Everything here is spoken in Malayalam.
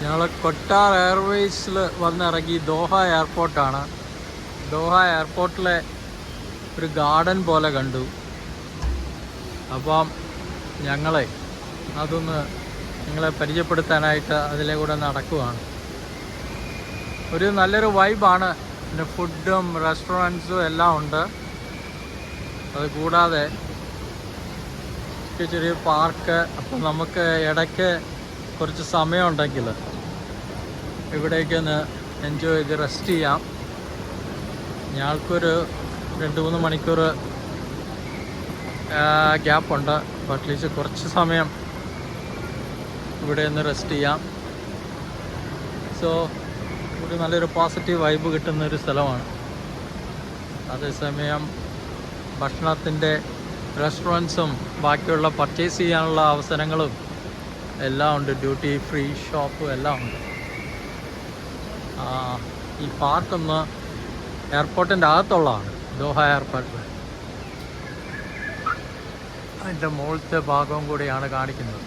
ഞങ്ങൾ കൊട്ടാർ എയർവേസിൽ വന്നിറങ്ങി ദോഹ എയർപോർട്ടാണ്. ദോഹ എയർപോർട്ടിലെ ഒരു ഗാർഡൻ പോലെ കണ്ടു. അപ്പം അതൊന്ന് നിങ്ങളെ പരിചയപ്പെടുത്താനായിട്ട് അതിലെ കൂടെ നടക്കുവാണ്. ഒരു നല്ലൊരു വൈബാണ്. പിന്നെ ഫുഡും റെസ്റ്റോറൻറ്റ്സും എല്ലാം ഉണ്ട്. അത് കൂടാതെ ചെറിയ പാർക്ക്. അപ്പം നമുക്ക് ഇടയ്ക്ക് കുറച്ച് സമയമുണ്ടെങ്കിൽ ഇവിടേക്കൊന്ന് എൻജോയ് ചെയ്ത് റെസ്റ്റ് ചെയ്യാം. ഞങ്ങൾക്കൊരു 2-3 മണിക്കൂർ ഗ്യാപ്പുണ്ട്. അപ്പോൾ അറ്റ്ലീസ്റ്റ് കുറച്ച് സമയം ഇവിടെ ഒന്ന് റെസ്റ്റ് ചെയ്യാം. സോ ഒരു നല്ലൊരു പോസിറ്റീവ് വൈബ് കിട്ടുന്നൊരു സ്ഥലമാണ്. അതേസമയം ഭക്ഷണത്തിൻ്റെ റെസ്റ്റോറൻറ്റ്സും ബാക്കിയുള്ള പർച്ചേസ് ചെയ്യാനുള്ള അവസരങ്ങളും എല്ലാം ഉണ്ട്. ഡ്യൂട്ടി ഫ്രീ ഷോപ്പും എല്ലാം ഉണ്ട്. ഈ പാർക്കൊന്ന് എയർപോർട്ടിൻ്റെ അകത്തുള്ളതാണ്. ദോഹ എയർപോർട്ട് അതിൻ്റെ മുകളിലത്തെ ഭാഗവും കൂടിയാണ് കാണിക്കുന്നത്.